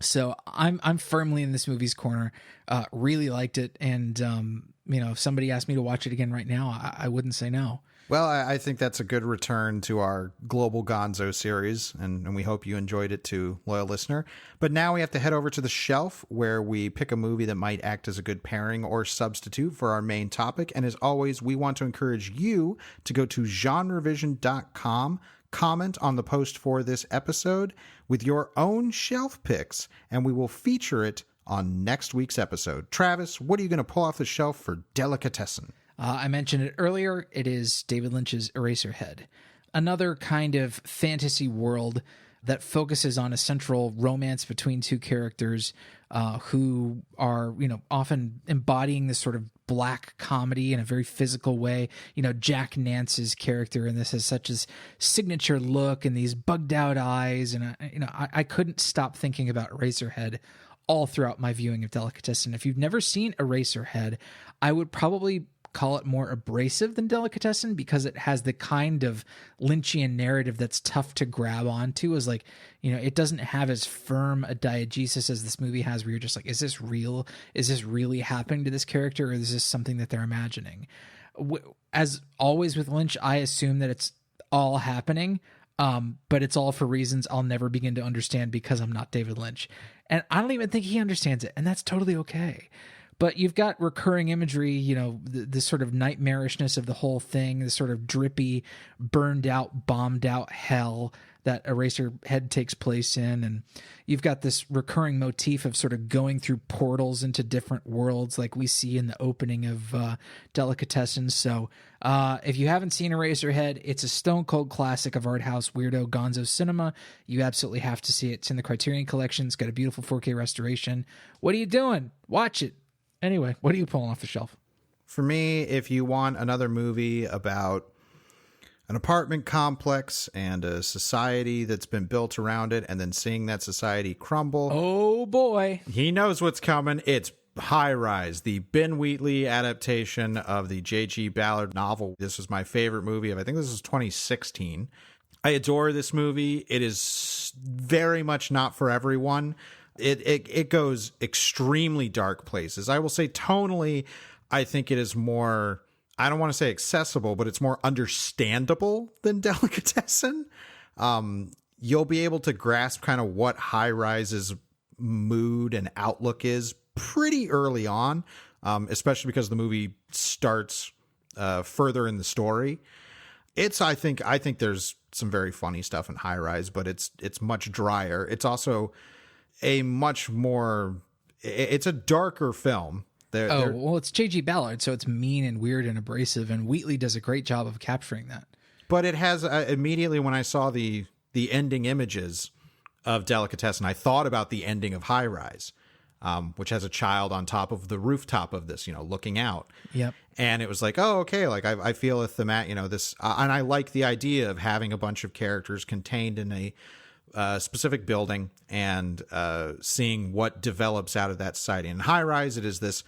So I'm firmly in this movie's corner, really liked it. And, if somebody asked me to watch it again right now, I wouldn't say no. Well, I think that's a good return to our Global Gonzo series, and we hope you enjoyed it too, loyal listener. But now we have to head over to the shelf where we pick a movie that might act as a good pairing or substitute for our main topic. And as always, we want to encourage you to go to genrevision.com, comment on the post for this episode with your own shelf picks, and we will feature it on next week's episode. Travis, what are you going to pull off the shelf for Delicatessen? I mentioned it earlier. It is David Lynch's Eraserhead, another kind of fantasy world that focuses on a central romance between two characters who are, often embodying this sort of black comedy in a very physical way. Jack Nance's character in this has such a signature look and these bugged out eyes. And, I couldn't stop thinking about Eraserhead all throughout my viewing of Delicatessen. If you've never seen Eraserhead, I would probably call it more abrasive than Delicatessen because it has the kind of Lynchian narrative that's tough to grab onto. Is like, it doesn't have as firm a diegesis as this movie has, where you're just like, is this real? Is this really happening to this character, or is this something that they're imagining? As always with Lynch, I assume that it's all happening, but it's all for reasons I'll never begin to understand because I'm not David Lynch. And I don't even think he understands it, and that's totally okay. But you've got recurring imagery, the sort of nightmarishness of the whole thing, the sort of drippy, burned out, bombed out hell that Eraserhead takes place in. And you've got this recurring motif of sort of going through portals into different worlds like we see in the opening of Delicatessen. So if you haven't seen Eraserhead, it's a stone cold classic of art house weirdo gonzo cinema. You absolutely have to see it. It's in the Criterion Collection. It's got a beautiful 4K restoration. What are you doing? Watch it. Anyway, what are you pulling off the shelf? For me, if you want another movie about an apartment complex and a society that's been built around it and then seeing that society crumble. Oh, boy. He knows what's coming. It's High Rise, the Ben Wheatley adaptation of the J.G. Ballard novel. This was my favorite movie of, I think this is 2016. I adore this movie. It is very much not for everyone. It goes extremely dark places. I will say tonally, I think it is more, I don't want to say accessible, but it's more understandable than Delicatessen. You'll be able to grasp kind of what High Rise's mood and outlook is pretty early on, especially because the movie starts further in the story. I think there's some very funny stuff in High Rise, but it's much drier. It's also a much more, it's a darker film. Well, it's J.G. Ballard, so it's mean and weird and abrasive, and Wheatley does a great job of capturing that. But it has, immediately when I saw the ending images of Delicatessen, I thought about the ending of High Rise, which has a child on top of the rooftop of this, looking out. Yep. And it was like, oh, okay, like I feel a thematic, this, and I like the idea of having a bunch of characters contained in a specific building and seeing what develops out of that society. In High Rise, it is this,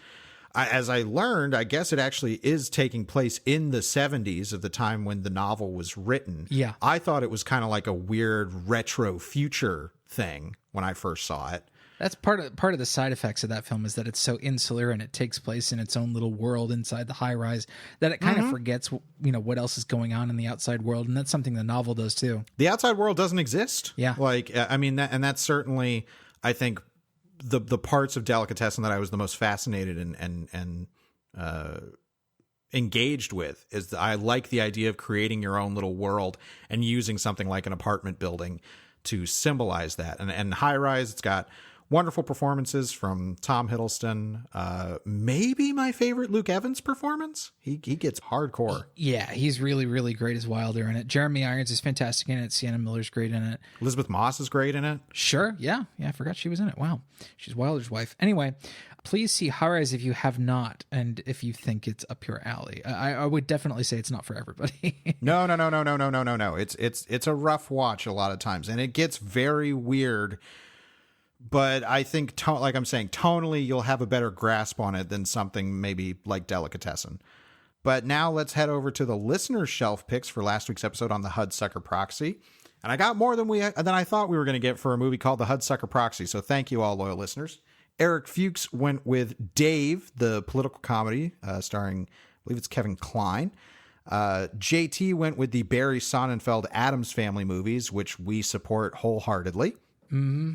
as I learned, I guess it actually is taking place in the 70s of the time when the novel was written. Yeah. I thought it was kind of like a weird retro future thing when I first saw it. That's part of the side effects of that film, is that it's so insular and it takes place in its own little world inside the high rise that it kind of forgets, what else is going on in the outside world. And that's something the novel does too. The outside world doesn't exist. Yeah. That's certainly, I think, the parts of Delicatessen that I was the most fascinated and engaged with is that I like the idea of creating your own little world and using something like an apartment building to symbolize that. And High Rise, it's got wonderful performances from Tom Hiddleston. Maybe my favorite Luke Evans performance. He gets hardcore. Yeah, he's really, really great as Wilder in it. Jeremy Irons is fantastic in it. Sienna Miller's great in it. Elizabeth Moss is great in it. Sure, yeah. I forgot she was in it. Wow. She's Wilder's wife. Anyway, please see High Rise if you have not, and if you think it's up your alley. I would definitely say it's not for everybody. No. It's a rough watch a lot of times, and it gets very weird. But I think, like I'm saying, tonally, you'll have a better grasp on it than something maybe like Delicatessen. But now let's head over to the listener shelf picks for last week's episode on the Hudsucker Proxy. And I got more than I thought we were going to get for a movie called The Hudsucker Proxy. So thank you all, loyal listeners. Eric Fuchs went with Dave, the political comedy starring, I believe it's Kevin Kline. JT went with the Barry Sonnenfeld Addams Family movies, which we support wholeheartedly. Mm-hmm.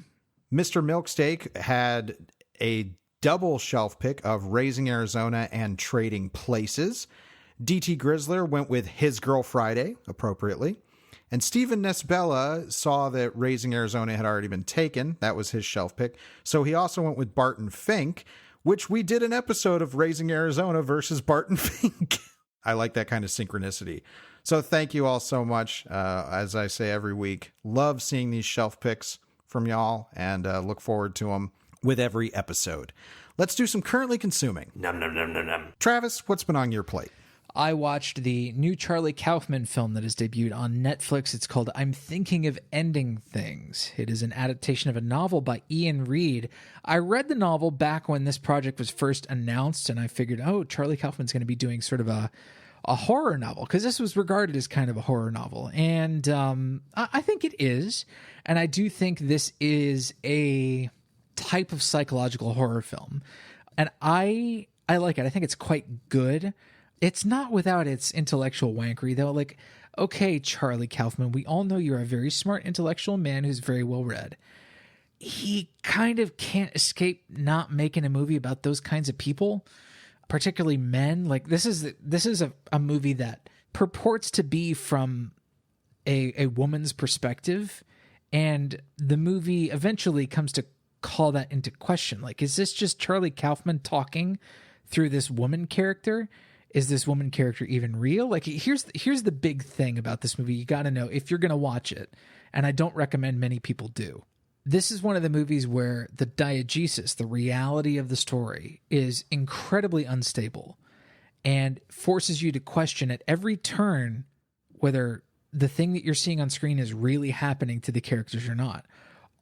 Mr. Milksteak had a double shelf pick of Raising Arizona and Trading Places. DT Grizzler went with His Girl Friday, appropriately. And Stephen Nesbella saw that Raising Arizona had already been taken. That was his shelf pick. So he also went with Barton Fink, which we did an episode of Raising Arizona versus Barton Fink. I like that kind of synchronicity. So thank you all so much. As I say every week, love seeing these shelf picks from y'all, and look forward to them with every episode. Let's do some currently consuming. Nom nom nom nom nom. Travis, what's been on your plate? I watched the new Charlie Kaufman film that has debuted on Netflix. It's called I'm Thinking of Ending Things. It is an adaptation of a novel by Ian Reid. I read the novel back when this project was first announced, and I figured, Charlie Kaufman's going to be doing sort of a horror novel, because this was regarded as kind of a horror novel. And I think it is. And I do think this is a type of psychological horror film. And I like it. I think it's quite good. It's not without its intellectual wankery, though. Like, okay, Charlie Kaufman, we all know you're a very smart intellectual man who's very well read. He kind of can't escape not making a movie about those kinds of people, particularly men. Like, this is a movie that purports to be from a woman's perspective, and the movie eventually comes to call that into question. Like, is this just Charlie Kaufman talking through this woman character? Is this woman character even real? Like, here's the big thing about this movie you got to know if you're going to watch it, and I don't recommend many people do. This is one of the movies where the diegesis, the reality of the story, is incredibly unstable and forces you to question at every turn whether the thing that you're seeing on screen is really happening to the characters or not.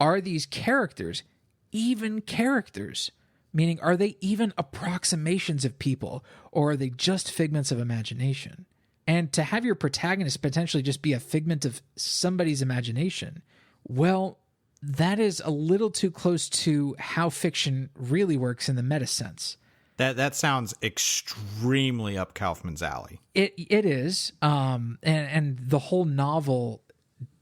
Are these characters even characters? Meaning, are they even approximations of people, or are they just figments of imagination? And to have your protagonist potentially just be a figment of somebody's imagination, well, that is a little too close to how fiction really works in the meta sense. That sounds extremely up Kaufman's alley. It is, and the whole novel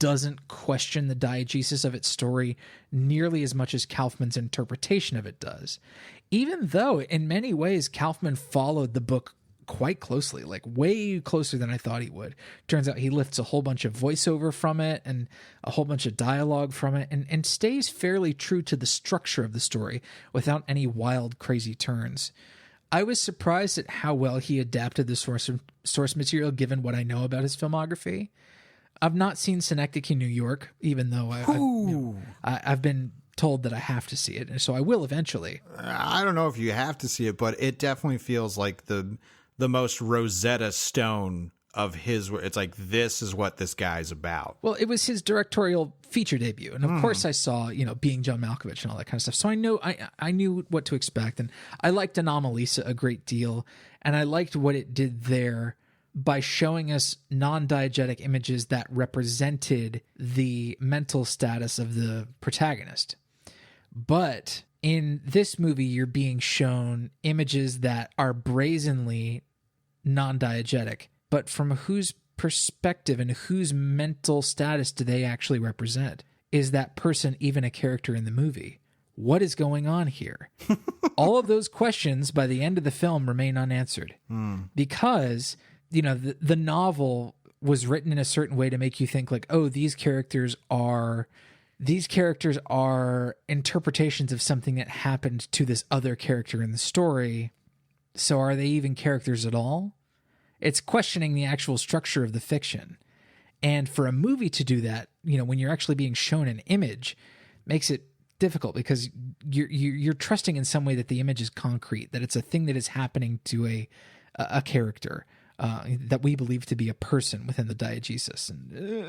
doesn't question the diegesis of its story nearly as much as Kaufman's interpretation of it does. Even though, in many ways, Kaufman followed the book quite closely, like way closer than I thought he would. Turns out he lifts a whole bunch of voiceover from it and a whole bunch of dialogue from it, and stays fairly true to the structure of the story without any wild, crazy turns. I was surprised at how well he adapted the source material, given what I know about his filmography. I've not seen Synecdoche, New York, even though I've been told that I have to see it, and so I will eventually. I don't know if you have to see it, but it definitely feels like the most Rosetta Stone of his. It's like, this is what this guy's about. Well, it was his directorial feature debut, and of course I saw, Being John Malkovich and all that kind of stuff. So I knew what to expect, and I liked Anomalisa a great deal, and I liked what it did there by showing us non-diegetic images that represented the mental status of the protagonist. But in this movie, you're being shown images that are brazenly non-diegetic, but from whose perspective and whose mental status do they actually represent? Is that person even a character in the movie? What is going on here? All of those questions by the end of the film remain unanswered because, the novel was written in a certain way to make you think like, oh, these characters are interpretations of something that happened to this other character in the story. So are they even characters at all? It's questioning the actual structure of the fiction. And for a movie to do that, when you're actually being shown an image, makes it difficult because you're trusting in some way that the image is concrete, that it's a thing that is happening to a character that we believe to be a person within the diegesis. And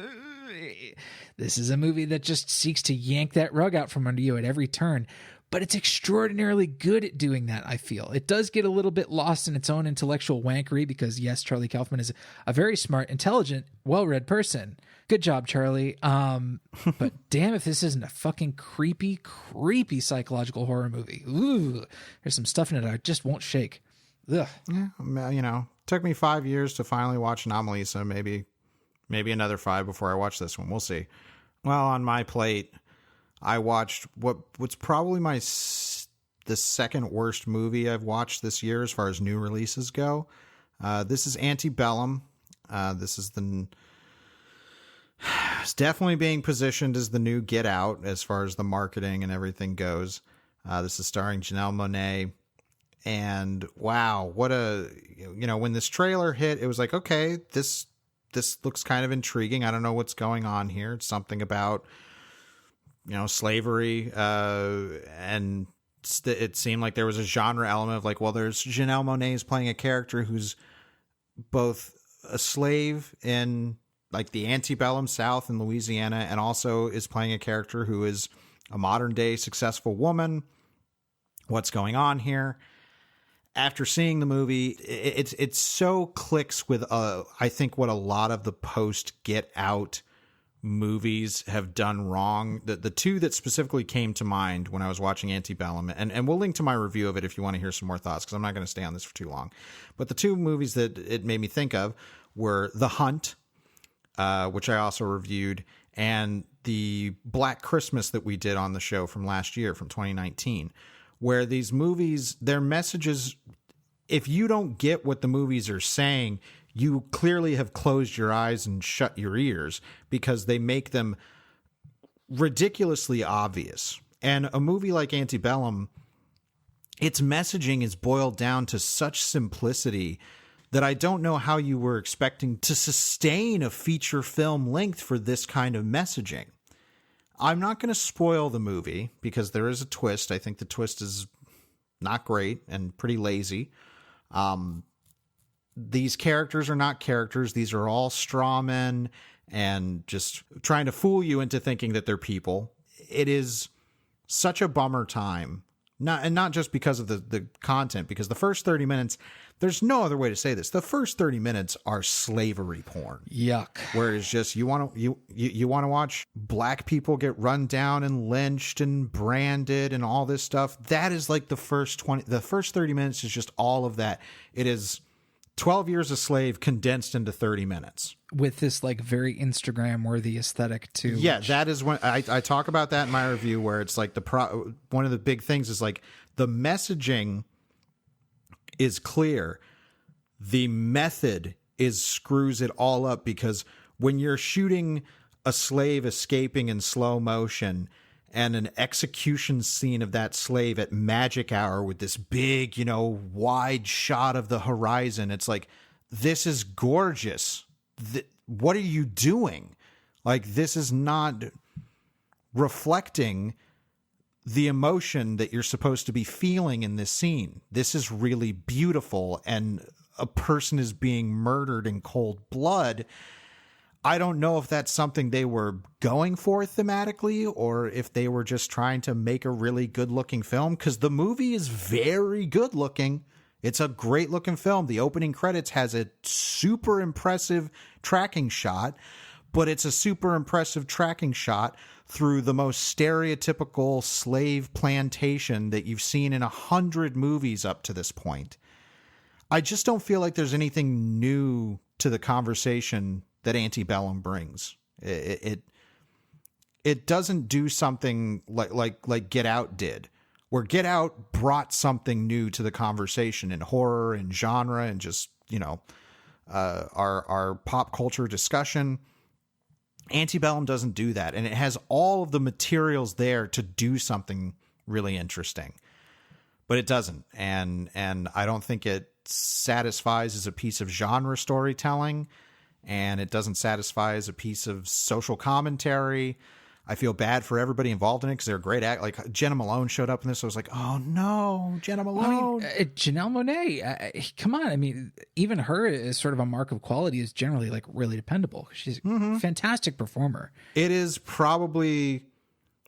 this is a movie that just seeks to yank that rug out from under you at every turn. But it's extraordinarily good at doing that, I feel. It does get a little bit lost in its own intellectual wankery because, yes, Charlie Kaufman is a very smart, intelligent, well-read person. Good job, Charlie. But damn if this isn't a fucking creepy psychological horror movie. Ooh, there's some stuff in it I just won't shake. Ugh. Yeah, took me 5 years to finally watch Anomalisa. Maybe another 5 before I watch this one. We'll see. Well, on my plate, I watched what's probably the second worst movie I've watched this year as far as new releases go. This is Antebellum. This is it's definitely being positioned as the new Get Out as far as the marketing and everything goes. This is starring Janelle Monáe. And wow, when this trailer hit, it was like, okay, this looks kind of intriguing. I don't know what's going on here. It's something about, slavery. And it seemed like there was a genre element of like, well, there's Janelle Monáe is playing a character who's both a slave in like the antebellum South in Louisiana, and also is playing a character who is a modern day successful woman. What's going on here? After seeing the movie, it so clicks with I think what a lot of the post Get Out movies have done wrong. The two that specifically came to mind when I was watching Antebellum, and we'll link to my review of it if you want to hear some more thoughts, because I'm not going to stay on this for too long. But the two movies that it made me think of were The Hunt, which I also reviewed, and the Black Christmas that we did on the show from last year, from 2019. Where these movies, their messages, if you don't get what the movies are saying, you clearly have closed your eyes and shut your ears, because they make them ridiculously obvious. And a movie like Antebellum, its messaging is boiled down to such simplicity that I don't know how you were expecting to sustain a feature film length for this kind of messaging. I'm not going to spoil the movie because there is a twist. I think the twist is not great and pretty lazy. These characters are not characters. These are all straw men and just trying to fool you into thinking that they're people. It is such a bummer time Not just because of the content, because the first 30 minutes, there's no other way to say this. The first 30 minutes are slavery porn. Yuck. Where it's just you want to watch black people get run down and lynched and branded and all this stuff. That is like the first 30 minutes is just all of that. It is 12 Years a Slave condensed into 30 minutes. With this like very Instagram worthy aesthetic too. Yeah, that is when I talk about that in my review, where it's like one of the big things is like the messaging is clear. The method screws it all up, because when you're shooting a slave escaping in slow motion and an execution scene of that slave at magic hour with this big, wide shot of the horizon, it's like, this is gorgeous. What are you doing? Like, this is not reflecting the emotion that you're supposed to be feeling in this scene. This is really beautiful, and a person is being murdered in cold blood. I don't know if that's something they were going for thematically, or if they were just trying to make a really good looking film, because the movie is very good looking. It's a great looking film. The opening credits has a super impressive tracking shot, but it's a super impressive tracking shot through the most stereotypical slave plantation that you've seen in 100 movies up to this point. I just don't feel like there's anything new to the conversation that Antebellum brings. It doesn't do something like Get Out did, where Get Out brought something new to the conversation in horror and genre and just, our pop culture discussion. Antebellum doesn't do that, and it has all of the materials there to do something really interesting, but it doesn't. And I don't think it satisfies as a piece of genre storytelling, and it doesn't satisfy as a piece of social commentary. I feel bad for everybody involved in it, because they're a great act. Like, Jenna Malone showed up in this. I was like, oh no, Jenna Malone. Janelle Monáe, come on. I mean, even her is sort of a mark of quality, is generally like really dependable. She's a fantastic performer. It is probably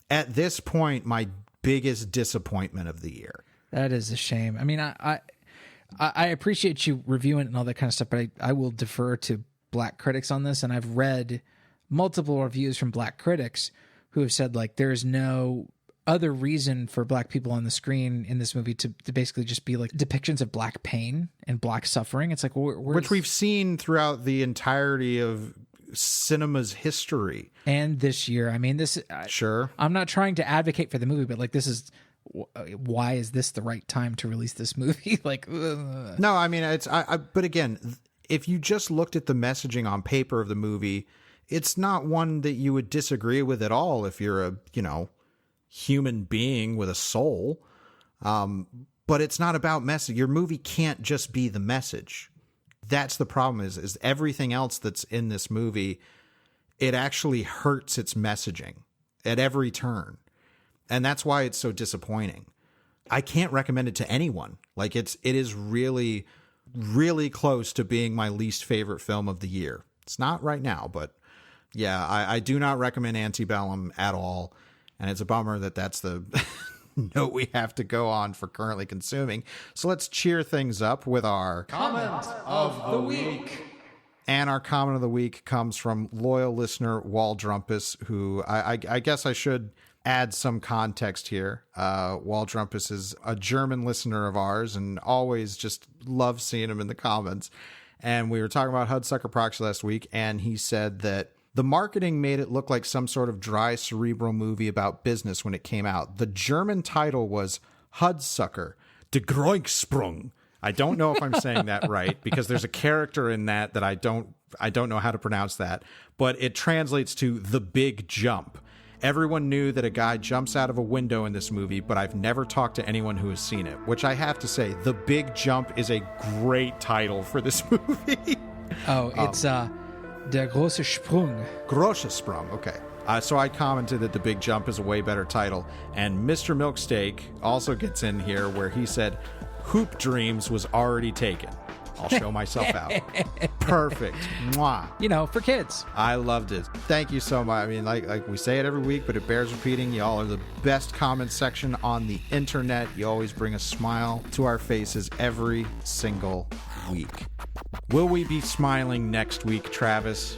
at this point my biggest disappointment of the year. That is a shame. I mean, I appreciate you reviewing it and all that kind of stuff, but I will defer to Black critics on this. And I've read multiple reviews from Black critics who have said, like, there's no other reason for Black people on the screen in this movie to basically just be like depictions of Black pain and Black suffering. It's like, which we've seen throughout the entirety of cinema's history. And this year, I mean, sure. I'm not trying to advocate for the movie, but like, this is, why is this the right time to release this movie? Like, no, I mean, but again, if you just looked at the messaging on paper of the movie, it's not one that you would disagree with at all if you're a, human being with a soul. But it's not about message. Your movie can't just be the message. That's the problem is everything else that's in this movie, it actually hurts its messaging at every turn. And that's why it's so disappointing. I can't recommend it to anyone. Like, it is really, really close to being my least favorite film of the year. It's not right now, but yeah, I do not recommend Antebellum at all. And it's a bummer that that's the note we have to go on for currently consuming. So let's cheer things up with our Comment of the Week. And our comment of the week comes from loyal listener Wal Drumpus, who I guess I should add some context here. Wal Drumpus is a German listener of ours and always just love seeing him in the comments. And we were talking about Hudsucker Proxy last week, and he said that the marketing made it look like some sort of dry, cerebral movie about business when it came out. The German title was Hudsucker, De Groiksprung. I don't know if I'm saying that right, because there's a character in that I don't know how to pronounce that, but it translates to The Big Jump. Everyone knew that a guy jumps out of a window in this movie, but I've never talked to anyone who has seen it, which I have to say, The Big Jump is a great title for this movie. Oh, it's Der große Sprung. Große Sprung, okay. So I commented that The Big Jump is a way better title, and Mr. Milksteak also gets in here where he said Hoop Dreams was already taken. I'll show myself out. Perfect. Mwah. You know, for kids. I loved it. Thank you so much. I mean, like we say it every week, but it bears repeating. Y'all are the best comment section on the internet. You always bring a smile to our faces every single week. Will we be smiling next week, Travis?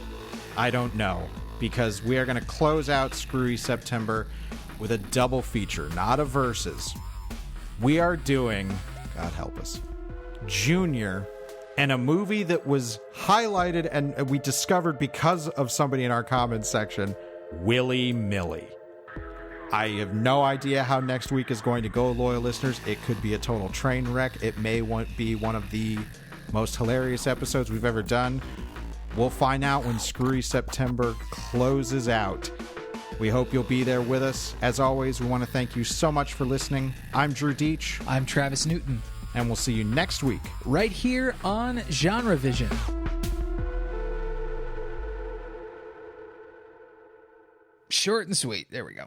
I don't know, because we are going to close out Screwy September with a double feature, not a versus. We are doing, God help us, Junior, and a movie that was highlighted and we discovered because of somebody in our comments section, Willy Millie. I have no idea how next week is going to go, loyal listeners. It could be a total train wreck. It may be one of the most hilarious episodes we've ever done. We'll find out when Screwy September closes out. We hope you'll be there with us. As always, we want to thank you so much for listening. I'm Drew Deitch. I'm Travis Newton. And we'll see you next week. Right here on Genre Vision. Short and sweet. There we go.